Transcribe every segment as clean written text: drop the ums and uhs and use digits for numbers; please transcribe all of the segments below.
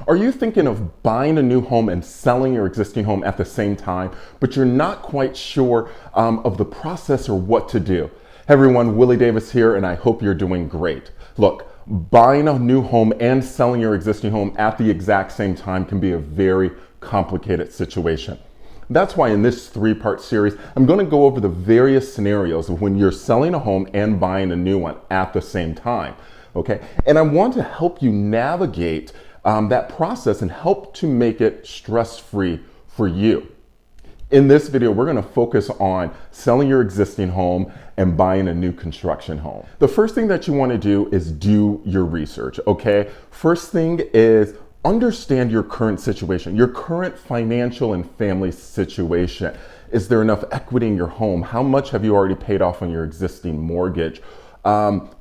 Are you thinking of buying a new home and selling your existing home at the same time, but you're not quite sure of the process or what to do? Hey everyone, Willie Davis here, and I hope you're doing great. Look, buying a new home and selling your existing home at the exact same time can be a very complicated situation. That's why in this three-part series, I'm going to go over the various scenarios of when you're selling a home and buying a new one at the same time. Okay, and I want to help you navigate that process and help to make it stress-free for you. In this video, we're going to focus on selling your existing home and buying a new construction home. The first thing that you want to do is do your research, okay? First thing is understand your current situation, your current financial and family situation. Is there enough equity in your home? How much have you already paid off on your existing mortgage?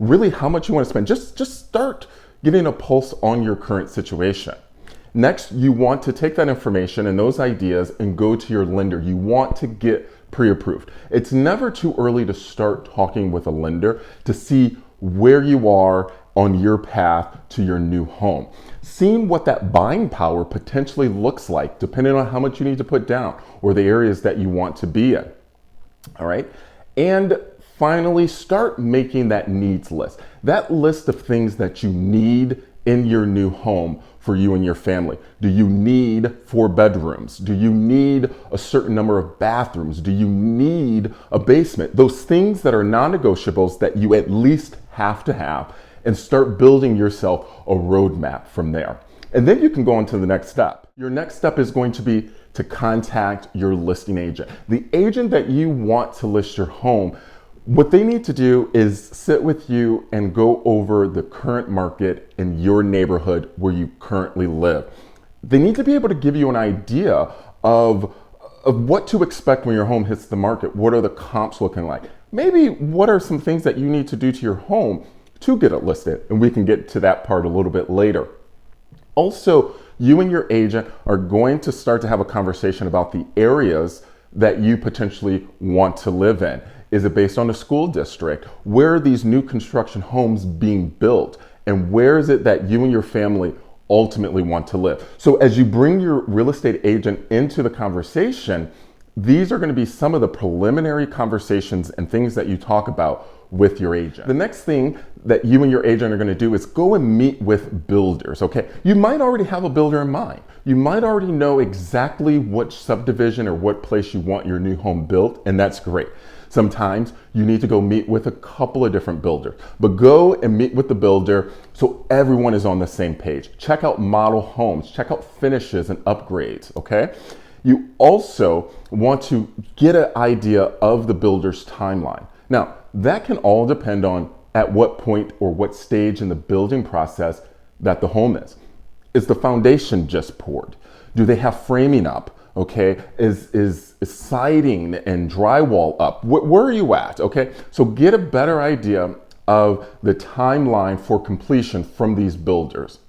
Really, how much you want to spend? Just start getting a pulse on your current situation. Next, you want to take that information and those ideas and go to your lender. You want to get pre-approved. It's never too early to start talking with a lender to see where you are on your path to your new home. Seeing what that buying power potentially looks like, depending on how much you need to put down or the areas that you want to be in. All right. And finally, start making that needs list. That list of things that you need in your new home for you and your family. Do you need 4 bedrooms? Do you need a certain number of bathrooms? Do you need a basement? Those things that are non-negotiables that you at least have to have, and start building yourself a roadmap from there. And then you can go on to the next step. Your next step is going to be to contact your listing agent. The agent that you want to list your home, what they need to do is sit with you and go over the current market in your neighborhood where you currently live. They need to be able to give you an idea of what to expect when your home hits the market. What are the comps looking like? Maybe what are some things that you need to do to your home to get it listed? And we can get to that part a little bit later. Also, you and your agent are going to start to have a conversation about the areas that you potentially want to live in. Is it based on a school district? Where are these new construction homes being built? And where is it that you and your family ultimately want to live? So as you bring your real estate agent into the conversation, these are going to be some of the preliminary conversations and things that you talk about with your agent. The next thing that you and your agent are going to do is go and meet with builders, okay? You might already have a builder in mind. You might already know exactly which subdivision or what place you want your new home built, and that's great. Sometimes you need to go meet with a couple of different builders, but go and meet with the builder so everyone is on the same page. Check out model homes, check out finishes and upgrades, okay? You also want to get an idea of the builder's timeline. Now, that can all depend on at what point or what stage in the building process that the home is. Is the foundation just poured? Do they have framing up? Okay, is siding and drywall up? Where are you at? Okay, so get a better idea of the timeline for completion from these builders.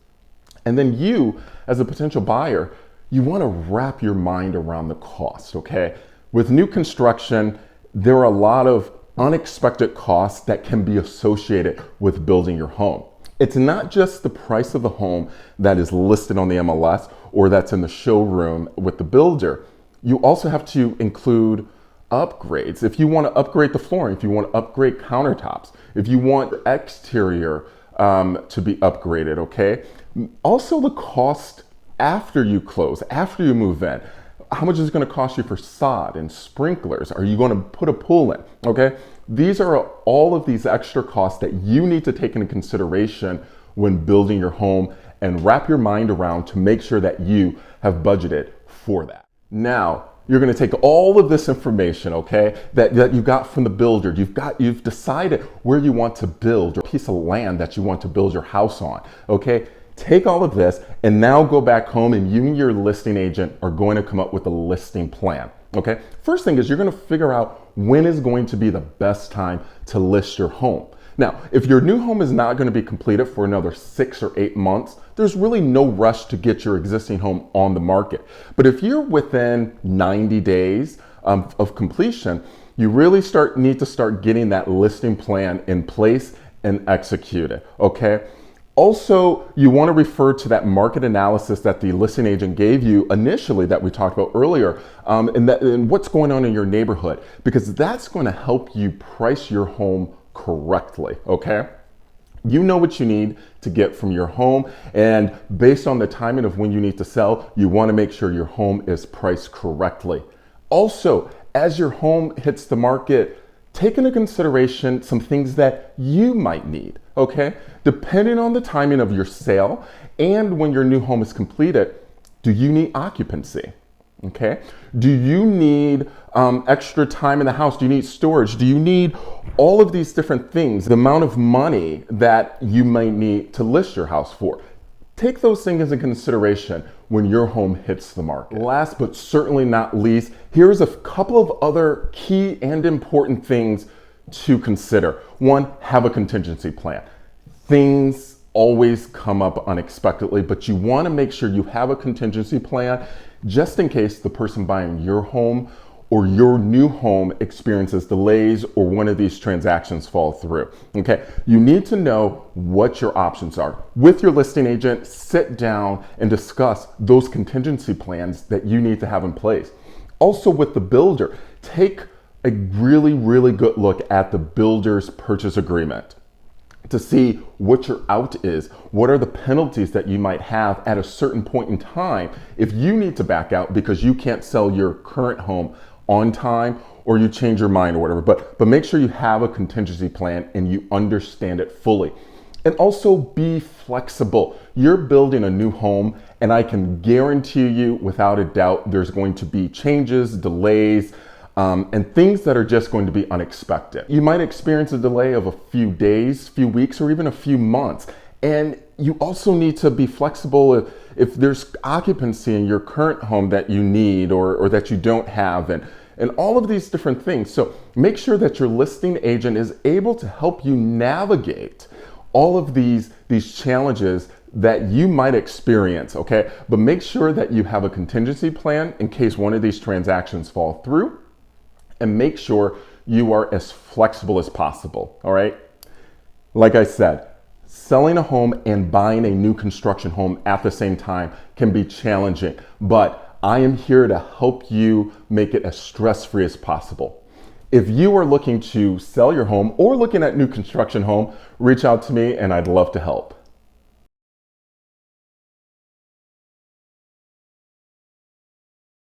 And then you, as a potential buyer, you want to wrap your mind around the cost, okay? With new construction, there are a lot of unexpected costs that can be associated with building your home. It's not just the price of the home that is listed on the MLS or that's in the showroom with the builder. You also have to include upgrades. If you want to upgrade the flooring, if you want to upgrade countertops, if you want the exterior to be upgraded, okay? Also the cost after you close, after you move in. How much is it going to cost you for sod and sprinklers? Are you going to put a pool in? Okay, these are all of these extra costs that you need to take into consideration when building your home and wrap your mind around to make sure that you have budgeted for that. Now, you're going to take all of this information, okay, that you got from the builder. You've decided where you want to build, or a piece of land that you want to build your house on, okay? Take all of this and now go back home, and you and your listing agent are going to come up with a listing plan, okay? First thing is you're going to figure out when is going to be the best time to list your home. Now, if your new home is not going to be completed for another 6 or 8 months, there's really no rush to get your existing home on the market. But if you're within 90 days of completion, you really need to start getting that listing plan in place and executed, okay? Also, you want to refer to that market analysis that the listing agent gave you initially that we talked about earlier, and what's going on in your neighborhood, because that's going to help you price your home correctly, okay? You know what you need to get from your home, and based on the timing of when you need to sell, you want to make sure your home is priced correctly. Also, as your home hits the market, take into consideration some things that you might need, okay? Depending on the timing of your sale and when your new home is completed, do you need occupancy? Okay. Do you need extra time in the house? Do you need storage? Do you need all of these different things? The amount of money that you might need to list your house for. Take those things into consideration when your home hits the market. Last but certainly not least, here's a couple of other key and important things to consider. One, have a contingency plan. Things always come up unexpectedly, but you want to make sure you have a contingency plan just in case the person buying your home or your new home experiences delays or one of these transactions fall through. Okay, you need to know what your options are. With your listing agent, sit down and discuss those contingency plans that you need to have in place. Also with the builder, take a really good look at the builder's purchase agreement to see what your out is. What are the penalties that you might have at a certain point in time if you need to back out because you can't sell your current home on time or you change your mind or whatever. But make sure you have a contingency plan and you understand it fully. And also be flexible. You're building a new home, and I can guarantee you without a doubt there's going to be changes, delays, and things that are just going to be unexpected. You might experience a delay of a few days, few weeks, or even a few months. And you also need to be flexible if there's occupancy in your current home that you need or that you don't have, and all of these different things. So make sure that your listing agent is able to help you navigate all of these challenges that you might experience, okay? But make sure that you have a contingency plan in case one of these transactions fall through, and make sure you are as flexible as possible, all right? Like I said, selling a home and buying a new construction home at the same time can be challenging, but I am here to help you make it as stress-free as possible. If you are looking to sell your home or looking at new construction home, reach out to me and I'd love to help.